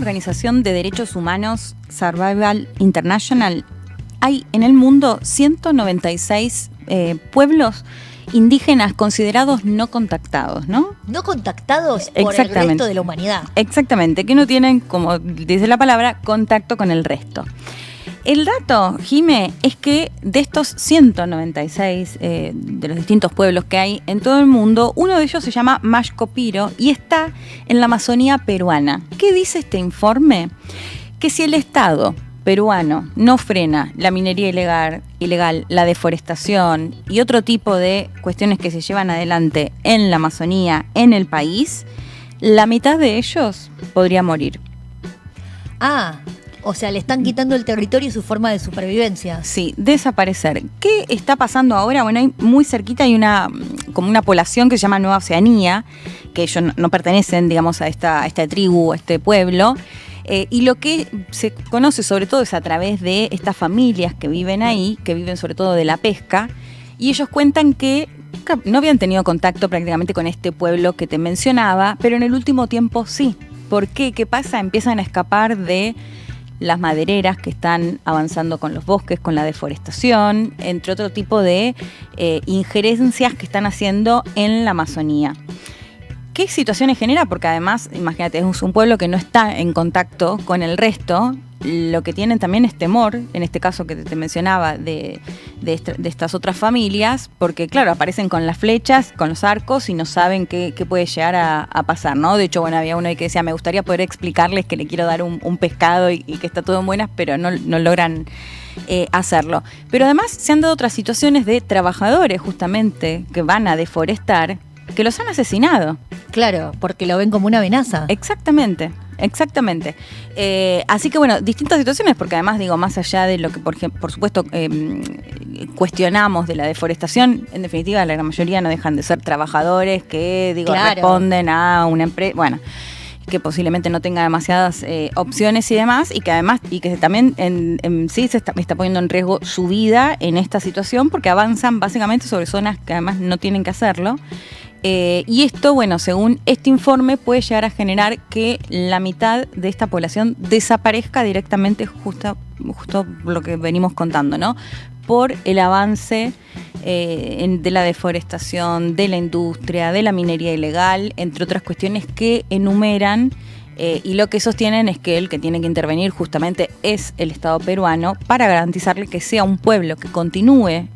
organización de derechos humanos, Survival International, hay en el mundo 196 pueblos indígenas considerados no contactados, ¿no? No contactados por el resto de la humanidad. Exactamente, que no tienen, como dice la palabra, contacto con el resto. El dato, Jime, es que de estos 196 de los distintos pueblos que hay en todo el mundo, uno de ellos se llama Mashcopiro y está en la Amazonía peruana. ¿Qué dice este informe? Que si el Estado peruano no frena la minería ilegal, la deforestación y otro tipo de cuestiones que se llevan adelante en la Amazonía, en el país, la mitad de ellos podría morir. O sea, le están quitando el territorio y su forma de supervivencia. Sí, desaparecer. ¿Qué está pasando ahora? Bueno, hay muy cerquita hay como una población que se llama Nueva Oceanía, que ellos no pertenecen, digamos, a esta tribu, a este pueblo. Y lo que se conoce sobre todo es a través de estas familias que viven ahí, que viven sobre todo de la pesca, y ellos cuentan que no habían tenido contacto prácticamente con este pueblo que te mencionaba, pero en el último tiempo sí. ¿Por qué? ¿Qué pasa? Empiezan a escapar de las madereras que están avanzando con los bosques, con la deforestación, entre otro tipo de injerencias que están haciendo en la Amazonía. ¿Qué situaciones genera? Porque además, imagínate, es un pueblo que no está en contacto con el resto. Lo que tienen también es temor, en este caso que te mencionaba, de estas otras familias, porque claro, aparecen con las flechas, con los arcos y no saben qué puede llegar a pasar, ¿no? De hecho, bueno, había uno ahí que decía, me gustaría poder explicarles que le quiero dar un pescado y que está todo en buenas, pero no logran hacerlo. Pero además se han dado otras situaciones de trabajadores justamente que van a deforestar, que los han asesinado. Claro, porque lo ven como una amenaza. Exactamente. Así que bueno, distintas situaciones, porque además digo, más allá de lo que por supuesto cuestionamos de la deforestación, en definitiva la gran mayoría no dejan de ser trabajadores que responden a una empresa, bueno, que posiblemente no tenga demasiadas opciones y demás, y que además, y que también sí se está poniendo en riesgo su vida en esta situación, porque avanzan básicamente sobre zonas que además no tienen que hacerlo. Y esto, bueno, según este informe, puede llegar a generar que la mitad de esta población desaparezca directamente, justo lo que venimos contando, ¿no? Por el avance de la deforestación, de la industria, de la minería ilegal, entre otras cuestiones que enumeran. Y lo que sostienen es que el que tiene que intervenir justamente es el Estado peruano para garantizarle que sea un pueblo que continúe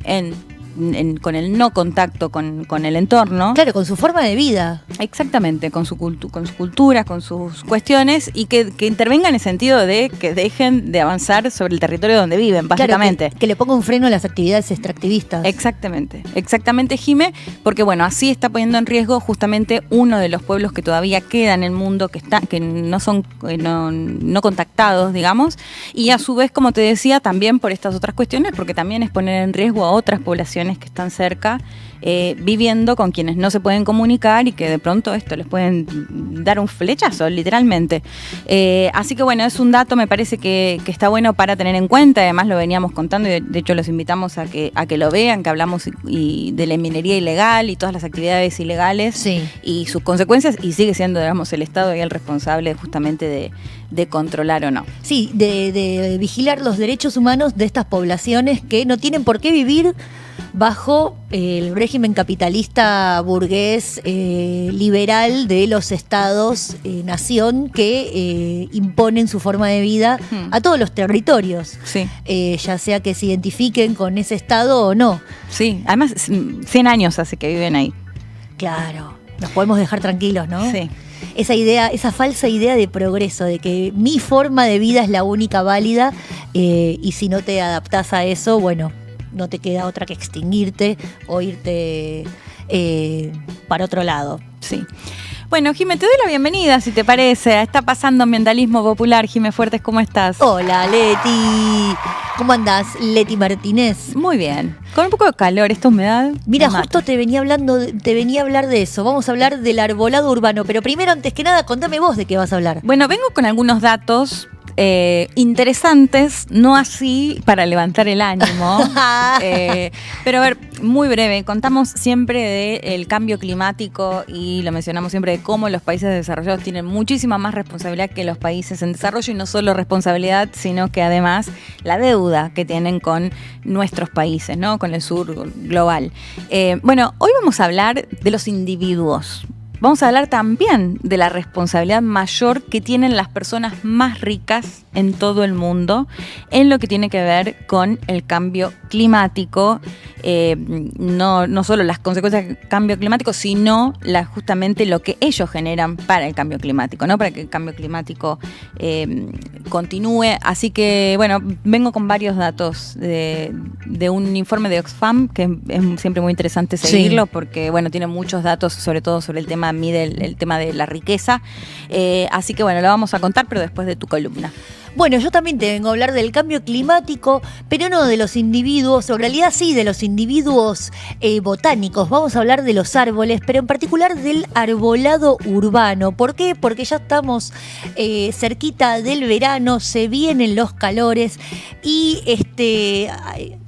con el no contacto con el entorno. Claro, con su forma de vida. Exactamente, con su cultura, con sus cuestiones, y que intervenga en el sentido de que dejen de avanzar sobre el territorio donde viven, básicamente. Claro, que le ponga un freno a las actividades extractivistas. Exactamente, Jime, porque bueno, así está poniendo en riesgo justamente uno de los pueblos que todavía queda en el mundo, que no son no contactados, digamos, y a su vez, como te decía, también por estas otras cuestiones, porque también es poner en riesgo a otras poblaciones que están cerca, viviendo con quienes no se pueden comunicar y que de pronto esto les pueden dar un flechazo, literalmente. Así que bueno, es un dato, me parece que está bueno para tener en cuenta. Además lo veníamos contando y de hecho los invitamos a que lo vean, que hablamos y de la minería ilegal y todas las actividades ilegales y sus consecuencias, y sigue siendo, digamos, el Estado y el responsable justamente de controlar o no. Sí, de vigilar los derechos humanos de estas poblaciones que no tienen por qué vivir bajo el régimen capitalista burgués liberal de los estados nación que imponen su forma de vida a todos los territorios, ya sea que se identifiquen con ese estado o no. Sí, además 100 años hace que viven ahí. Claro, nos podemos dejar tranquilos, ¿no? Sí. Esa idea, esa falsa idea de progreso, de que mi forma de vida es la única válida, y si no te adaptás a eso, bueno, no te queda otra que extinguirte o irte para otro lado. Sí. Bueno, Jime, te doy la bienvenida, si te parece. Está pasando Ambientalismo Popular. Jime Fuertes, ¿cómo estás? Hola, Leti. ¿Cómo andás, Leti Martínez? Muy bien. Con un poco de calor, esta humedad. Mira, justo te venía a hablar de eso. Vamos a hablar del arbolado urbano. Pero primero, antes que nada, contame vos de qué vas a hablar. Bueno, vengo con algunos datos interesantes, no así para levantar el ánimo. Pero a ver, muy breve, contamos siempre del cambio climático y lo mencionamos siempre de cómo los países desarrollados tienen muchísima más responsabilidad que los países en desarrollo, y no solo responsabilidad, sino que además la deuda que tienen con nuestros países, ¿no? Con el sur global. Bueno, hoy vamos a hablar de los individuos. Vamos a hablar también de la responsabilidad mayor que tienen las personas más ricas en todo el mundo en lo que tiene que ver con el cambio climático, no solo las consecuencias del cambio climático, sino justamente lo que ellos generan para el cambio climático, ¿no? Para que el cambio climático continúe. Así que, bueno, vengo con varios datos de un informe de Oxfam, que es siempre muy interesante seguirlo, sí, porque, bueno, tiene muchos datos, sobre todo sobre el tema, mide el tema de la riqueza. Así que, bueno, lo vamos a contar, pero después de tu columna. Bueno, yo también te vengo a hablar del cambio climático, pero no de los individuos, o en realidad sí de los individuos botánicos. Vamos a hablar de los árboles, pero en particular del arbolado urbano. ¿Por qué? Porque ya estamos cerquita del verano, se vienen los calores y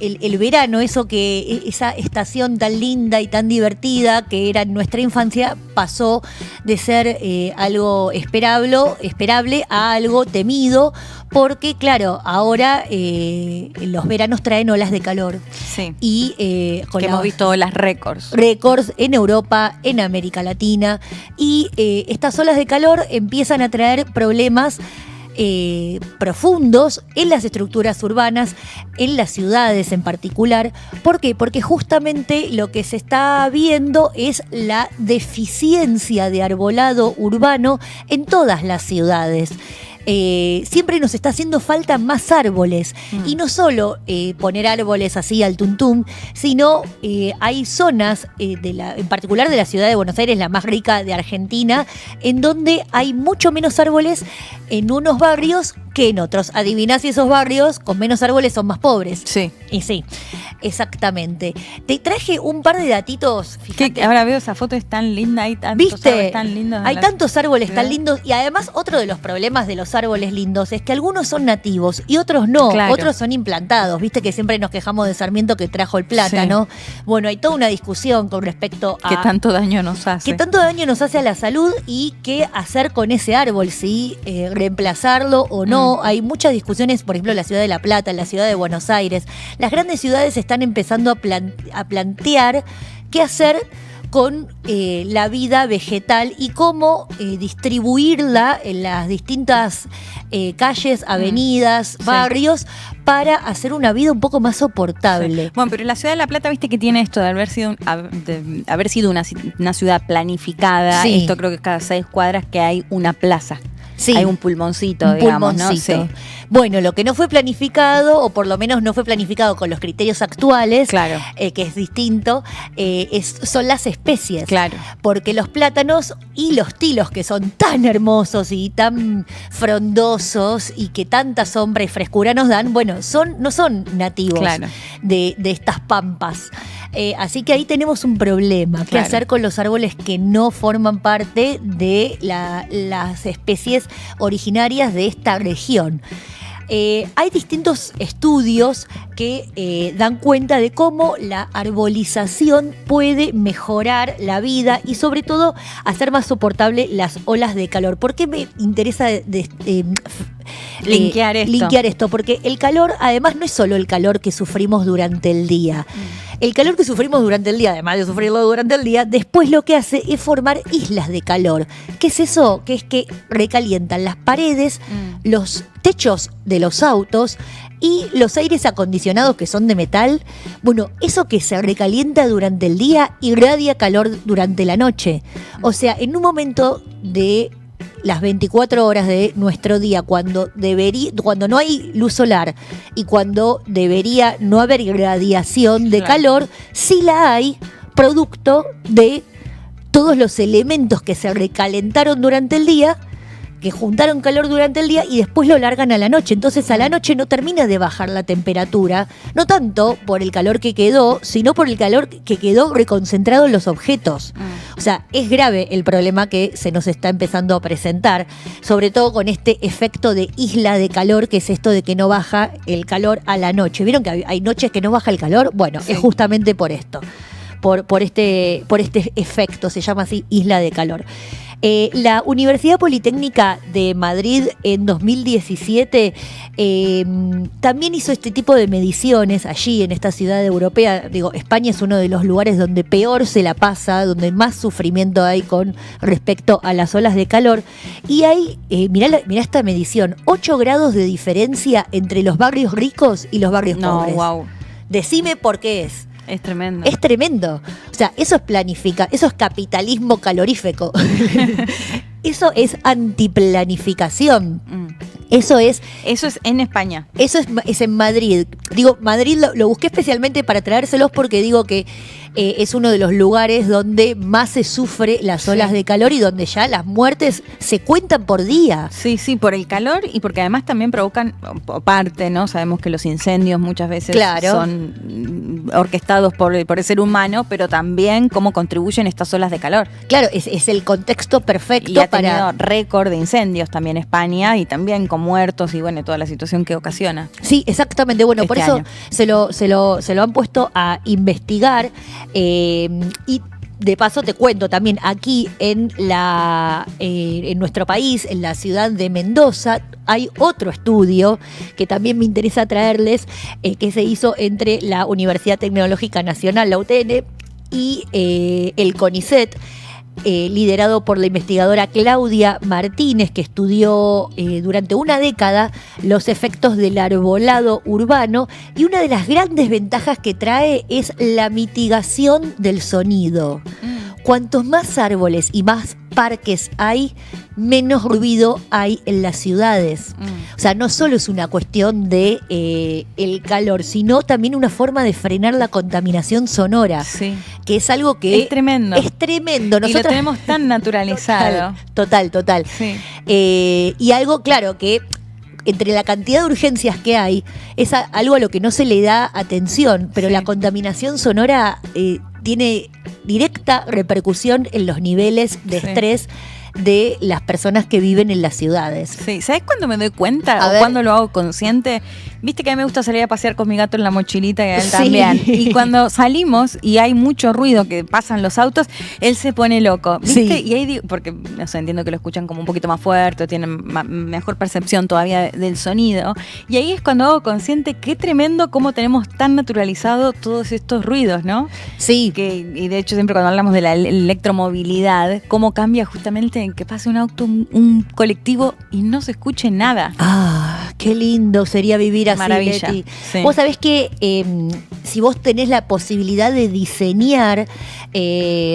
el verano, esa estación tan linda y tan divertida que era en nuestra infancia, pasó de ser algo esperable a algo temido. Porque, claro, ahora los veranos traen olas de calor. Sí. Y que hemos visto olas récords. Récords en Europa, en América Latina. Y estas olas de calor empiezan a traer problemas profundos en las estructuras urbanas, en las ciudades en particular. ¿Por qué? Porque justamente lo que se está viendo es la deficiencia de arbolado urbano en todas las ciudades. Siempre nos está haciendo falta más árboles, y no solo poner árboles así al tuntum, sino hay zonas, en particular de la ciudad de Buenos Aires, la más rica de Argentina, en donde hay mucho menos árboles en unos barrios que en otros. Adiviná si esos barrios con menos árboles son más pobres. Sí. Y sí, exactamente. Te traje un par de datitos. Fíjate. Ahora veo esa foto, es tan linda, hay tantos árboles tan lindos. Hay tantos árboles tan lindos, y además otro de los problemas de los árboles lindos es que algunos son nativos y otros no, claro. Otros son implantados. Viste que siempre nos quejamos de Sarmiento que trajo el plátano. Sí. Bueno, hay toda una discusión con respecto a... ¿Qué tanto daño nos hace? ¿Qué tanto daño nos hace a la salud y qué hacer con ese árbol? ¿Sí? Reemplazarlo o no. Hay muchas discusiones, por ejemplo, en la ciudad de La Plata, en la ciudad de Buenos Aires. Las grandes ciudades están empezando a plantear qué hacer con la vida vegetal y cómo distribuirla en las distintas calles, avenidas, barrios, para hacer una vida un poco más soportable. Sí. Bueno, pero la ciudad de La Plata, viste que tiene esto de haber sido una ciudad planificada. Sí. Esto creo que cada 6 cuadras que hay una plaza. Sí. Hay un pulmoncito, digamos, ¿no? Sí. Bueno, lo que no fue planificado, o por lo menos no fue planificado con los criterios actuales, claro, que es distinto, son las especies. Claro. Porque los plátanos y los tilos, que son tan hermosos y tan frondosos y que tanta sombra y frescura nos dan, bueno, no son nativos, claro, de estas pampas. Así que ahí tenemos un problema. Claro. ¿Qué hacer con los árboles que no forman parte de las especies originarias de esta región? Hay distintos estudios que dan cuenta de cómo la arbolización puede mejorar la vida y sobre todo hacer más soportable las olas de calor. ¿Por qué me interesa linkear esto? Porque el calor, además, no es solo el calor que sufrimos durante el día. El calor que sufrimos durante el día, además de sufrirlo durante el día, después lo que hace es formar islas de calor. ¿Qué es eso? Que es que recalientan las paredes, los techos de los autos y los aires acondicionados, que son de metal. Bueno, eso que se recalienta durante el día irradia calor durante la noche. O sea, en un momento de las 24 horas de nuestro día, cuando no hay luz solar y cuando debería no haber irradiación de calor, sí la hay, producto de todos los elementos que se recalentaron durante el día, que juntaron calor durante el día y después lo largan a la noche. Entonces a la noche no termina de bajar la temperatura, no tanto por el calor que quedó, sino por el calor que quedó reconcentrado en los objetos. O sea, es grave el problema que se nos está empezando a presentar, sobre todo con este efecto de isla de calor, que es esto de que no baja el calor a la noche. ¿Vieron que hay noches que no baja el calor? Bueno, sí. Es justamente por esto, por este efecto, se llama así isla de calor. La Universidad Politécnica de Madrid en 2017 también hizo este tipo de mediciones allí en esta ciudad europea. Digo, España es uno de los lugares donde peor se la pasa, donde más sufrimiento hay con respecto a las olas de calor. Y hay, mirá esta medición, 8 grados de diferencia entre los barrios ricos y los barrios pobres. Wow. Decime por qué es. Es tremendo. Es tremendo. O sea, eso es capitalismo calorífico. Eso es antiplanificación. Eso es en España. Eso es en Madrid. Digo, Madrid lo busqué especialmente para traérselos porque digo que es uno de los lugares donde más se sufre las olas de calor y donde ya las muertes se cuentan por día. Sí, por el calor y porque además también provocan, parte, ¿no? Sabemos que los incendios muchas veces son orquestados por el ser humano, pero también cómo contribuyen estas olas de calor. Claro, es el contexto perfecto y ha tenido récord de incendios también España y también con muertos y bueno, toda la situación que ocasiona. Sí, exactamente. Bueno, por eso se lo han puesto a investigar y de paso te cuento también aquí en nuestro país, en la ciudad de Mendoza, hay otro estudio que también me interesa traerles, que se hizo entre la Universidad Tecnológica Nacional, la UTN, y el CONICET, liderado por la investigadora Claudia Martínez, que estudió durante una década los efectos del arbolado urbano, y una de las grandes ventajas que trae es la mitigación del sonido. Cuantos más árboles y más parques hay, menos ruido hay en las ciudades. O sea, no solo es una cuestión de el calor, sino también una forma de frenar la contaminación sonora, que es algo que es tremendo. Es tremendo. Nosotros, y lo tenemos tan naturalizado. Total. Sí. Y algo, claro, que entre la cantidad de urgencias que hay, es algo a lo que no se le da atención, pero la contaminación sonora tiene directa repercusión en los niveles de estrés de las personas que viven en las ciudades. Sí, ¿sabes cuándo me doy cuenta o cuándo lo hago consciente? Viste que a mí me gusta salir a pasear con mi gato en la mochilita y a él también. Y cuando salimos y hay mucho ruido que pasan los autos, él se pone loco. ¿Viste? Y ahí digo, porque no sé, entiendo que lo escuchan como un poquito más fuerte, o tienen mejor percepción todavía del sonido. Y ahí es cuando hago consciente qué tremendo cómo tenemos tan naturalizado todos estos ruidos, ¿no? Sí. Y de hecho siempre cuando hablamos de la electromovilidad, cómo cambia justamente en que pase un auto, un colectivo y no se escuche nada. Qué lindo sería vivir así, maravilla. Leti. Sí. Vos sabés que si vos tenés la posibilidad de diseñar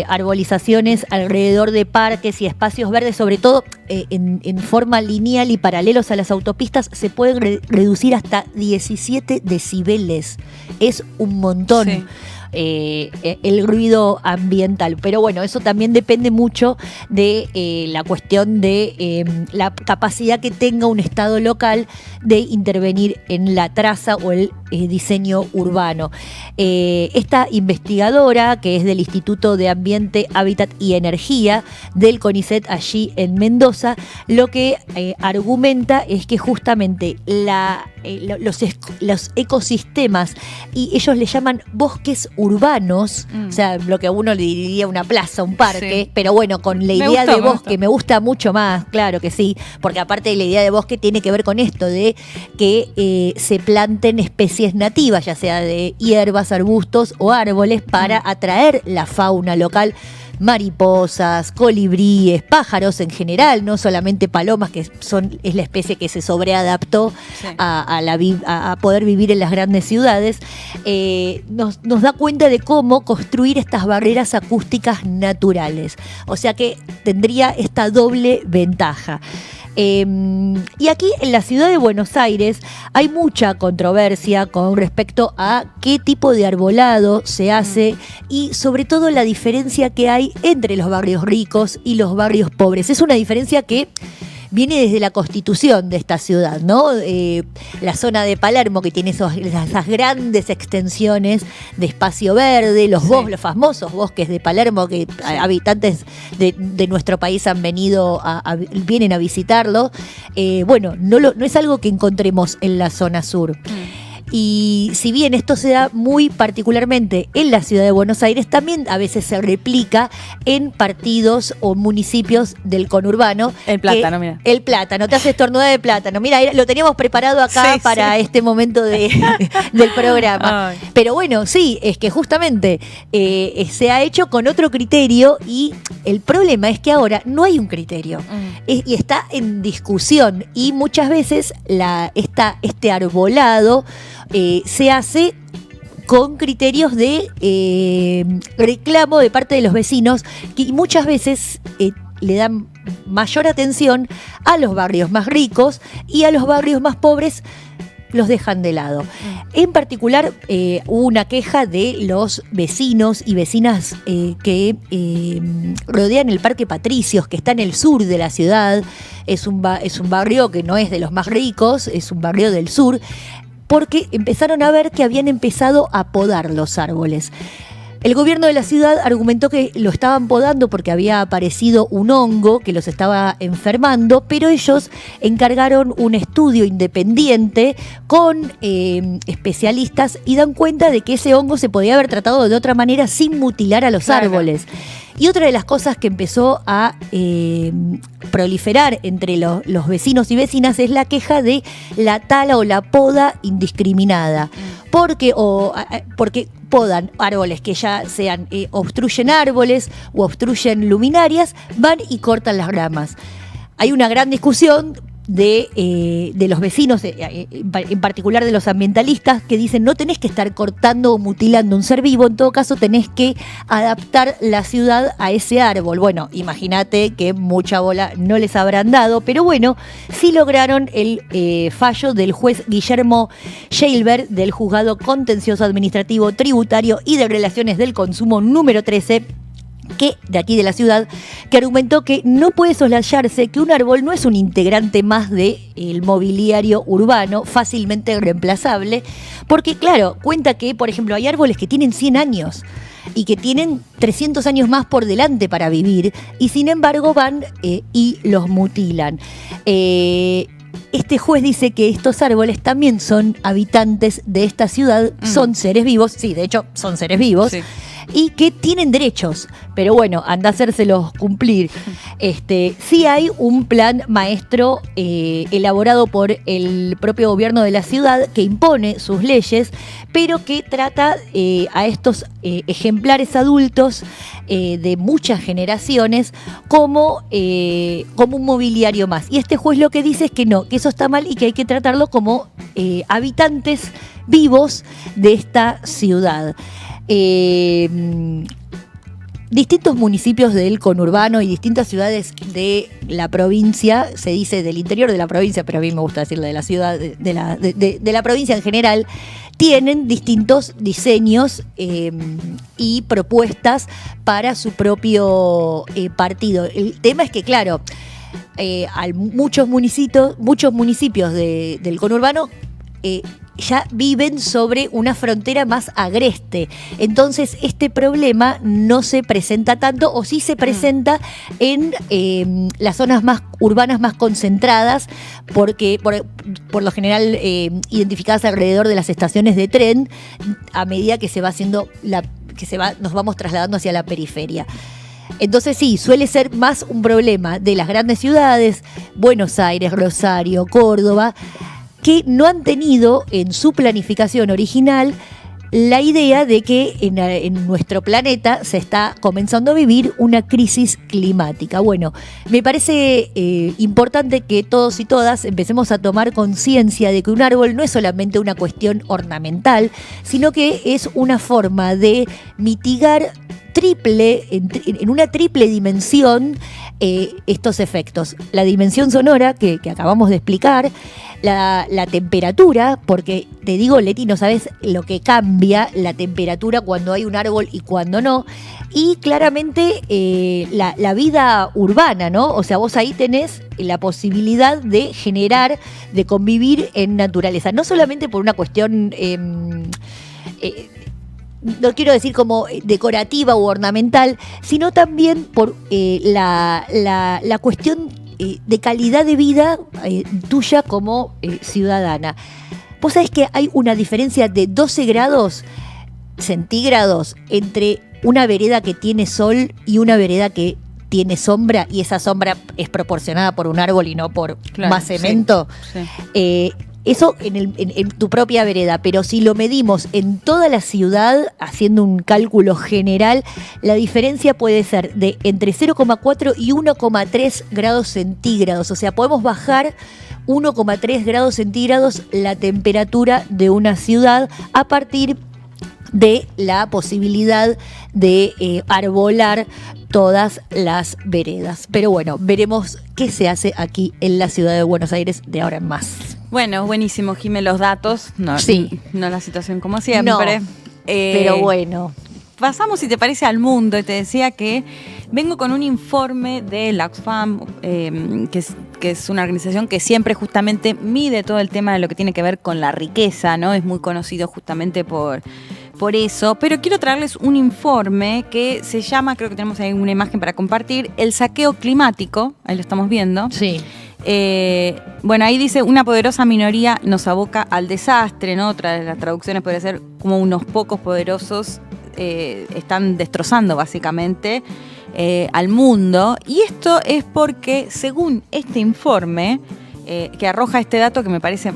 arbolizaciones alrededor de parques y espacios verdes, sobre todo en forma lineal y paralelos a las autopistas, se pueden reducir hasta 17 decibeles. Es un montón. Sí. El ruido ambiental. Pero bueno, eso también depende mucho de la cuestión de la capacidad que tenga un Estado local de intervenir en la traza o el diseño urbano. Esta investigadora, que es del Instituto de Ambiente, Hábitat y Energía del CONICET allí en Mendoza, lo que argumenta es que justamente los ecosistemas, y ellos le llaman bosques urbanos, o sea, lo que a uno le diría una plaza, un parque, pero bueno, con la idea de bosque me gusta mucho más, claro que sí, porque aparte de la idea de bosque tiene que ver con esto de que se planten especies nativas, ya sea de hierbas, arbustos o árboles, para atraer la fauna local. Mariposas, colibríes, pájaros en general, no solamente palomas, que es la especie que se sobreadaptó a poder vivir en las grandes ciudades, nos da cuenta de cómo construir estas barreras acústicas naturales. O sea que tendría esta doble ventaja. Y aquí en la ciudad de Buenos Aires hay mucha controversia con respecto a qué tipo de arbolado se hace y sobre todo la diferencia que hay entre los barrios ricos y los barrios pobres. Es una diferencia que viene desde la constitución de esta ciudad, ¿no? La zona de Palermo, que tiene esas grandes extensiones de espacio verde, los famosos bosques de Palermo, que habitantes de nuestro país han venido vienen a visitarlo. Bueno, no es algo que encontremos en la zona sur. Y si bien esto se da muy particularmente en la ciudad de Buenos Aires, también a veces se replica en partidos o municipios del conurbano. El plátano, mira. El plátano, te hace estornudar de plátano. Mira, lo teníamos preparado acá para este momento del programa. Ay. Pero bueno, sí, es que justamente se ha hecho con otro criterio y el problema es que ahora no hay un criterio y está en discusión y muchas veces este arbolado se hace con criterios de reclamo de parte de los vecinos que muchas veces le dan mayor atención a los barrios más ricos y a los barrios más pobres los dejan de lado. En particular, hubo una queja de los vecinos y vecinas que rodean el Parque Patricios, que está en el sur de la ciudad. Es un barrio que no es de los más ricos, es un barrio del sur, porque empezaron a ver que habían empezado a podar los árboles. El gobierno de la ciudad argumentó que lo estaban podando porque había aparecido un hongo que los estaba enfermando, pero ellos encargaron un estudio independiente con especialistas y dan cuenta de que ese hongo se podía haber tratado de otra manera sin mutilar a los árboles. Y otra de las cosas que empezó a proliferar entre los vecinos y vecinas es la queja de la tala o la poda indiscriminada. Porque podan árboles que ya sean obstruyen árboles o obstruyen luminarias, van y cortan las ramas. Hay una gran discusión de los vecinos, en particular de los ambientalistas, que dicen no tenés que estar cortando o mutilando un ser vivo, en todo caso tenés que adaptar la ciudad a ese árbol. Bueno, imagínate que mucha bola no les habrán dado, pero bueno, sí lograron el fallo del juez Guillermo Scheilberg del Juzgado Contencioso Administrativo Tributario y de Relaciones del Consumo número 13, que de aquí de la ciudad, que argumentó que no puede soslayarse que un árbol no es un integrante más del mobiliario urbano fácilmente reemplazable, porque claro, cuenta que, por ejemplo, hay árboles que tienen 100 años y que tienen 300 años más por delante para vivir, y sin embargo van y los mutilan. Este juez dice que estos árboles también son habitantes de esta ciudad, son seres vivos, sí, de hecho son seres vivos, sí, y que tienen derechos, pero bueno, anda a hacérselos cumplir. Sí hay un plan maestro elaborado por el propio gobierno de la ciudad que impone sus leyes, pero que trata a estos ejemplares adultos de muchas generaciones como un mobiliario más. Y este juez lo que dice es que no, que eso está mal y que hay que tratarlo como habitantes vivos de esta ciudad. Distintos municipios del conurbano y distintas ciudades de la provincia, se dice del interior de la provincia, pero a mí me gusta decirle de la ciudad, de la provincia en general, tienen distintos diseños y propuestas para su propio partido. El tema es que, claro, muchos municipios del conurbano ya viven sobre una frontera más agreste. Entonces, este problema no se presenta tanto, o sí se presenta en las zonas más urbanas más concentradas, porque por lo general identificadas alrededor de las estaciones de tren, a medida que se va haciendo nos vamos trasladando hacia la periferia. Entonces sí, suele ser más un problema de las grandes ciudades, Buenos Aires, Rosario, Córdoba, que no han tenido en su planificación original la idea de que en nuestro planeta se está comenzando a vivir una crisis climática. Bueno, me parece importante que todos y todas empecemos a tomar conciencia de que un árbol no es solamente una cuestión ornamental, sino que es una forma de mitigar en una triple dimensión estos efectos. La dimensión sonora que acabamos de explicar, la temperatura, porque te digo, Leti, no sabes lo que cambia la temperatura cuando hay un árbol y cuando no. Y claramente la vida urbana, ¿no? O sea, vos ahí tenés la posibilidad de generar, de convivir en naturaleza. No solamente por una cuestión... no quiero decir como decorativa u ornamental, sino también por la cuestión de calidad de vida tuya como ciudadana. Vos sabés que hay una diferencia de 12 grados centígrados entre una vereda que tiene sol y una vereda que tiene sombra, y esa sombra es proporcionada por un árbol y no por más cemento. Sí. Eso en tu propia vereda, pero si lo medimos en toda la ciudad, haciendo un cálculo general, la diferencia puede ser de entre 0,4 y 1,3 grados centígrados. O sea, podemos bajar 1,3 grados centígrados la temperatura de una ciudad a partir de la posibilidad de arbolar todas las veredas. Pero bueno, veremos qué se hace aquí en la ciudad de Buenos Aires de ahora en más. Bueno, buenísimo, Jimé, los datos. No, sí. No la situación como siempre. No, pero bueno. Pasamos, si te parece, al mundo. Y te decía que vengo con un informe de la Oxfam, que es una organización que siempre justamente mide todo el tema de lo que tiene que ver con la riqueza, ¿no? Es muy conocido justamente por eso, pero quiero traerles un informe que se llama, creo que tenemos ahí una imagen para compartir, el saqueo climático, ahí lo estamos viendo. Sí. Bueno, ahí dice, una poderosa minoría nos aboca al desastre, ¿no? Otra de las traducciones podría ser como unos pocos poderosos están destrozando básicamente al mundo. Y esto es porque, según este informe, que arroja este dato que me parece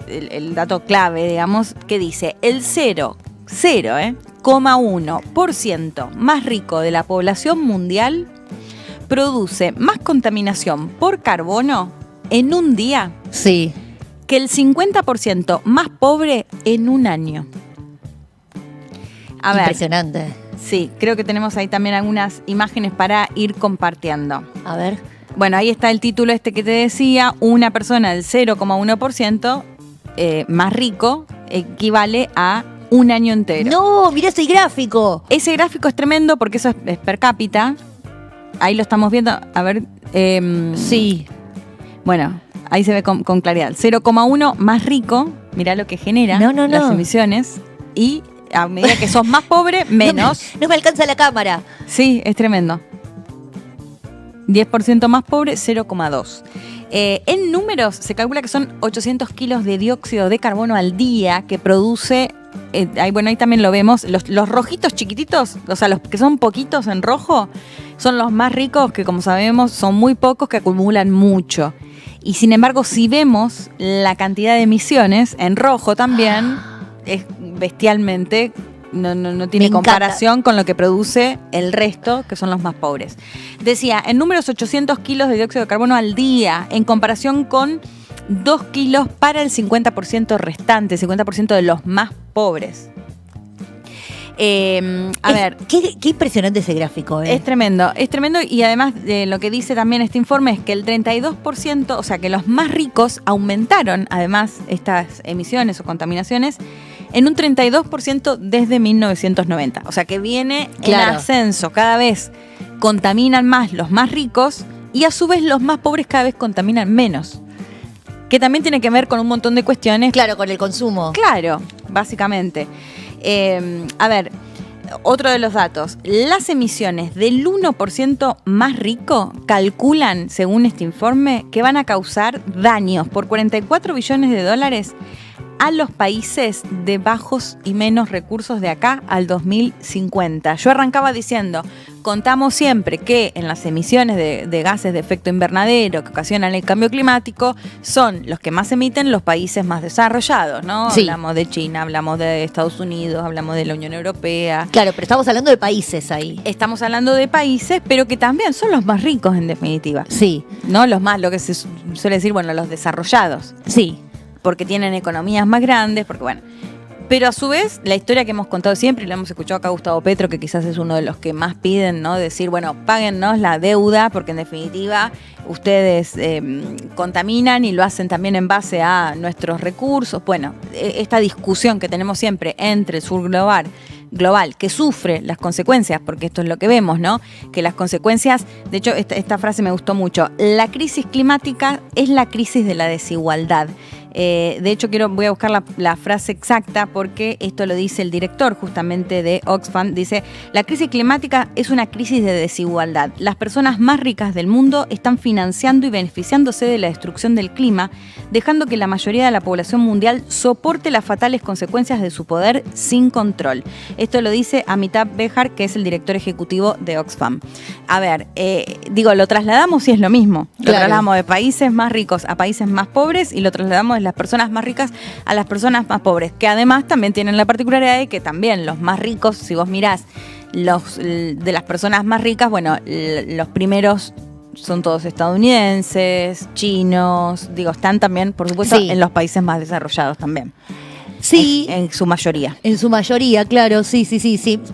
el dato clave, digamos, que dice, el 0,1% más rico de la población mundial produce más contaminación por carbono en un día, sí, que el 50% más pobre en un año. A ver, impresionante. Sí, creo que tenemos ahí también algunas imágenes para ir compartiendo. A ver. Bueno, ahí está el título este que te decía, una persona del 0,1% más rico equivale a un año entero. No, mirá ese gráfico. Ese gráfico es tremendo porque eso es per cápita. Ahí lo estamos viendo. A ver. Sí. Bueno, ahí se ve con claridad. 0,1 más rico, mirá lo que genera las emisiones. Y a medida que sos más pobre, menos. No me alcanza la cámara. Sí, es tremendo. 10% más pobre, 0,2. En números, se calcula que son 800 kilos de dióxido de carbono al día que produce. Ahí también lo vemos. Los rojitos chiquititos, o sea, los que son poquitos en rojo, son los más ricos, que como sabemos son muy pocos, que acumulan mucho. Y sin embargo, si vemos la cantidad de emisiones en rojo también, es bestialmente, no tiene comparación con lo que produce el resto, que son los más pobres. Decía, en números 800 kilos de dióxido de carbono al día, en comparación con 2 kilos para el 50% restante, 50% de los más pobres. A ver. Qué impresionante ese gráfico. Es tremendo y además lo que dice también este informe es que el 32%, o sea que los más ricos aumentaron además estas emisiones o contaminaciones en un 32% desde 1990. O sea que viene en ascenso, cada vez contaminan más los más ricos y a su vez los más pobres cada vez contaminan menos. Que también tiene que ver con un montón de cuestiones. Claro, con el consumo. Claro, básicamente. A ver, otro de los datos. Las emisiones del 1% más rico calculan, según este informe, que van a causar daños por 44 billones de dólares a los países de bajos y menos recursos de acá al 2050. Yo arrancaba diciendo, contamos siempre que en las emisiones de gases de efecto invernadero que ocasionan el cambio climático son los que más emiten los países más desarrollados, ¿no? Sí. Hablamos de China, hablamos de Estados Unidos, hablamos de la Unión Europea. Claro, pero estamos hablando de países ahí. Estamos hablando de países, pero que también son los más ricos en definitiva. Sí. ¿No? Los más, lo que se suele decir, bueno, los desarrollados. Sí. Porque tienen economías más grandes, porque bueno. Pero a su vez, la historia que hemos contado siempre, y la hemos escuchado acá a Gustavo Petro, que quizás es uno de los que más piden, ¿no? Decir, bueno, páguennos la deuda, porque en definitiva ustedes contaminan y lo hacen también en base a nuestros recursos. Bueno, esta discusión que tenemos siempre entre el sur global, que sufre las consecuencias, porque esto es lo que vemos, ¿no? Que las consecuencias, de hecho, esta frase me gustó mucho, la crisis climática es la crisis de la desigualdad. De hecho, voy a buscar la frase exacta porque esto lo dice el director justamente de Oxfam. Dice, la crisis climática es una crisis de desigualdad. Las personas más ricas del mundo están financiando y beneficiándose de la destrucción del clima, dejando que la mayoría de la población mundial soporte las fatales consecuencias de su poder sin control. Esto lo dice Amitabh Behar, que es el director ejecutivo de Oxfam. A ver, lo trasladamos y es lo mismo. Lo trasladamos de países más ricos a países más pobres y lo trasladamos de las personas más ricas a las personas más pobres, que además también tienen la particularidad de que también los más ricos, si vos mirás de las personas más ricas, bueno, los primeros son todos estadounidenses, chinos, están también, por supuesto, en los países más desarrollados también. Sí. En su mayoría. En su mayoría, claro, sí.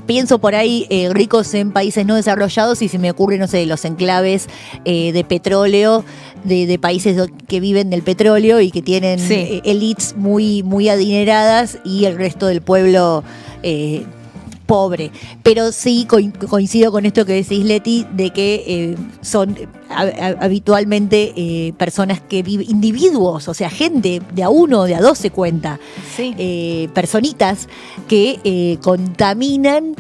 Pienso por ahí ricos en países no desarrollados y se me ocurre, no sé, los enclaves de petróleo, de países que viven del petróleo y que tienen élites muy, muy adineradas y el resto del pueblo pobre. Pero sí coincido con esto que decís, Leti, de que son habitualmente personas que viven, individuos, o sea, gente de a uno, de a dos se cuenta, personitas que contaminan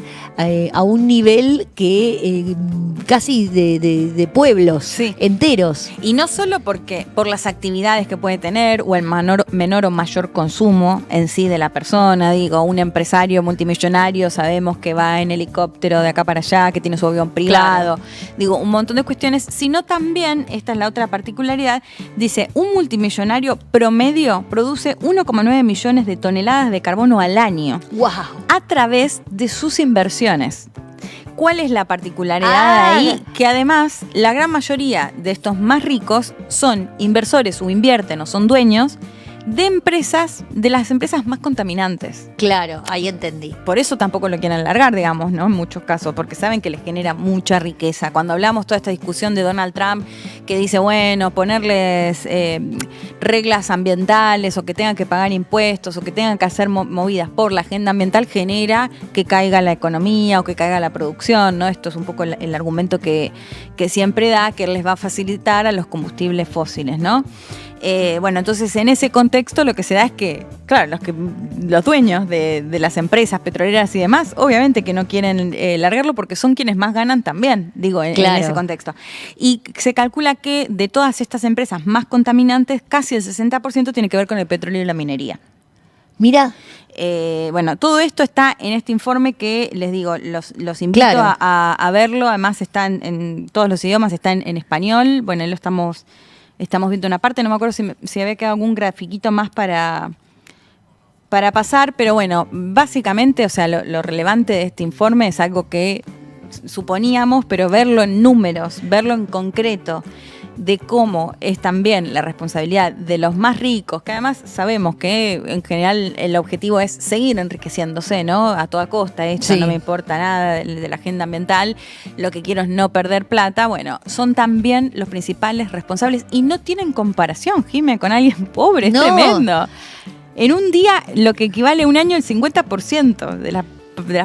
a un nivel que casi de pueblos enteros. Y no solo por las actividades que puede tener o el menor o mayor consumo en sí de la persona, un empresario multimillonario sabemos que va en helicóptero de acá para allá, que tiene su avión privado, un montón de cuestiones, sino también, esta es la otra particularidad, dice, un multimillonario promedio produce 1,9 millones de toneladas de carbono al año. ¡Wow! A través de sus inversiones. ¿Cuál es la particularidad ahí? Que además la gran mayoría de estos más ricos son inversores o invierten o son dueños de las empresas más contaminantes. Claro, ahí entendí. Por eso tampoco lo quieren largar, ¿no? En muchos casos, porque saben que les genera mucha riqueza. Cuando hablamos toda esta discusión de Donald Trump, que dice, bueno, ponerles reglas ambientales o que tengan que pagar impuestos o que tengan que hacer movidas por la agenda ambiental, genera que caiga la economía o que caiga la producción, ¿no? Esto es un poco el argumento que siempre da, que les va a facilitar a los combustibles fósiles, ¿no? Entonces en ese contexto lo que se da es que, claro, los dueños de las empresas petroleras y demás, obviamente que no quieren largarlo porque son quienes más ganan también, en ese contexto. Y se calcula que de todas estas empresas más contaminantes, casi el 60% tiene que ver con el petróleo y la minería. Mira. Todo esto está en este informe que les digo, los invito a verlo, además está en todos los idiomas, está en español, bueno, lo estamos viendo una parte, no me acuerdo si había quedado algún grafiquito más para pasar, pero bueno, básicamente, o sea, lo relevante de este informe es algo que suponíamos, pero verlo en números, verlo en concreto, de cómo es también la responsabilidad de los más ricos, que además sabemos que en general el objetivo es seguir enriqueciéndose, ¿no? A toda costa, no me importa nada de la agenda ambiental, lo que quiero es no perder plata. Bueno, son también los principales responsables y no tienen comparación, Jimé, con alguien pobre, es tremendo. En un día, lo que equivale a un año, el 50% de las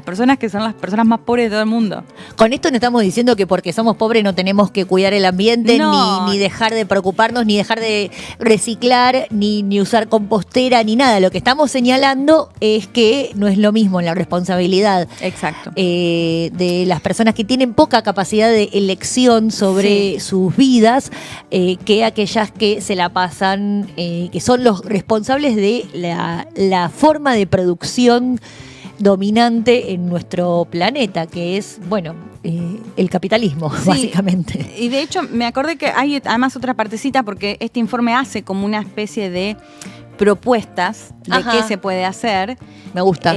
personas que son las personas más pobres de todo el mundo. Con esto no estamos diciendo que porque somos pobres no tenemos que cuidar el ambiente, ni dejar de preocuparnos, ni dejar de reciclar, ni usar compostera, ni nada. Lo que estamos señalando es que no es lo mismo la responsabilidad. Exacto. De las personas que tienen poca capacidad de elección sobre sus vidas, que aquellas que se la pasan, que son los responsables de la forma de producción dominante en nuestro planeta, que es, el capitalismo, básicamente. Y de hecho, me acordé que hay además otra partecita, porque este informe hace como una especie de propuestas de qué se puede hacer. Me gusta.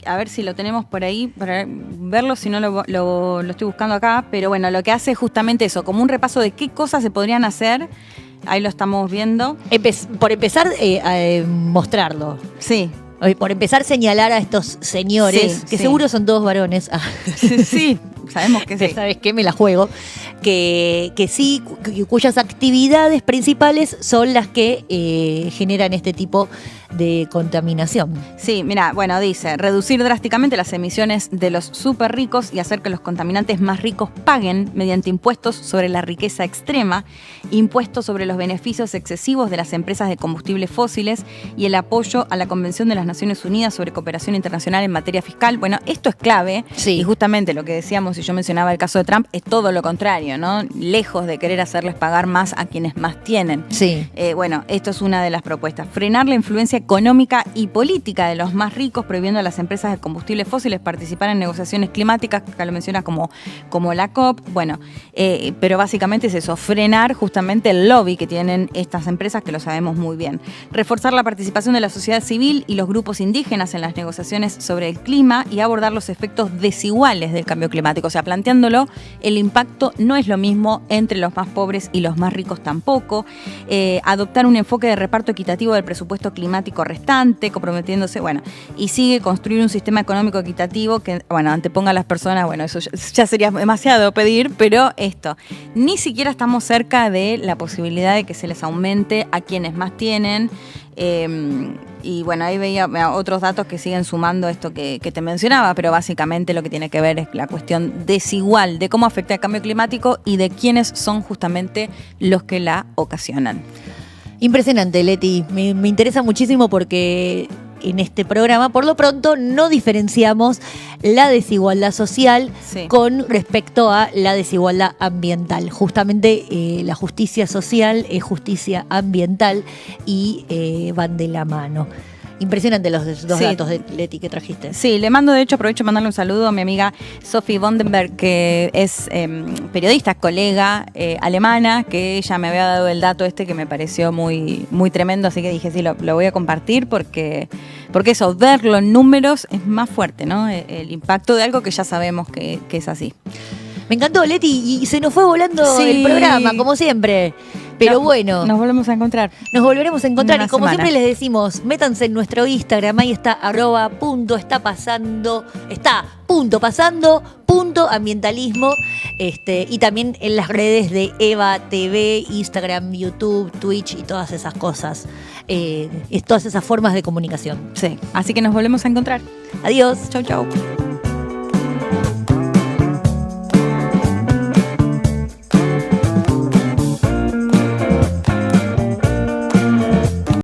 A ver si lo tenemos por ahí para verlo, si no lo estoy buscando acá, pero bueno, lo que hace es justamente eso, como un repaso de qué cosas se podrían hacer. Ahí lo estamos viendo. Por empezar, a mostrarlo. Sí. Por empezar, señalar a estos señores, que seguro son todos varones. Sí, sabemos que sí. ¿Sabes qué? Me la juego. Que sí, cuyas actividades principales son las que generan este tipo de contaminación. Sí, mira, bueno, dice, reducir drásticamente las emisiones de los súper ricos y hacer que los contaminantes más ricos paguen mediante impuestos sobre la riqueza extrema, impuestos sobre los beneficios excesivos de las empresas de combustibles fósiles y el apoyo a la Convención de las Naciones Unidas sobre Cooperación Internacional en materia fiscal. Bueno, esto es clave y justamente lo que decíamos, y yo mencionaba el caso de Trump, es todo lo contrario, ¿no? Lejos de querer hacerles pagar más a quienes más tienen. Sí. Bueno, esto es una de las propuestas. Frenar la influencia económica y política de los más ricos, prohibiendo a las empresas de combustibles fósiles participar en negociaciones climáticas, que acá lo menciona como la COP. Bueno, pero básicamente es eso, frenar justamente el lobby que tienen estas empresas, que lo sabemos muy bien. Reforzar la participación de la sociedad civil y los grupos indígenas en las negociaciones sobre el clima y abordar los efectos desiguales del cambio climático. O sea, planteándolo, el impacto no es lo mismo entre los más pobres y los más ricos tampoco. Adoptar un enfoque de reparto equitativo del presupuesto climático restante, comprometiéndose, y sigue construir un sistema económico equitativo que, anteponga a las personas, eso ya sería demasiado pedir, pero esto, ni siquiera estamos cerca de la posibilidad de que se les aumente a quienes más tienen. Y ahí veía otros datos que siguen sumando esto que te mencionaba, pero básicamente lo que tiene que ver es la cuestión desigual de cómo afecta el cambio climático y de quiénes son justamente los que la ocasionan. Impresionante, Leti. Me interesa muchísimo porque en este programa, por lo pronto, no diferenciamos la desigualdad social con respecto a la desigualdad ambiental. Justamente la justicia social es justicia ambiental y van de la mano. Impresionante los dos datos de Leti que trajiste. Sí, le mando, de hecho, aprovecho de mandarle un saludo a mi amiga Sophie Bondenberg, que es periodista, colega alemana, que ella me había dado el dato que me pareció muy, muy tremendo, así que dije, sí, lo voy a compartir porque eso, verlo en números es más fuerte, ¿no? El impacto de algo que ya sabemos que es así. Me encantó, Leti, y se nos fue volando el programa, como siempre. Pero bueno. Nos volvemos a encontrar. Nos volveremos a encontrar. Y como siempre les decimos, métanse en nuestro Instagram. Ahí está @.ambientalismo. Y también en las redes de Eva TV, Instagram, YouTube, Twitch y todas esas cosas. Todas esas formas de comunicación. Sí. Así que nos volvemos a encontrar. Adiós. Chau, chau.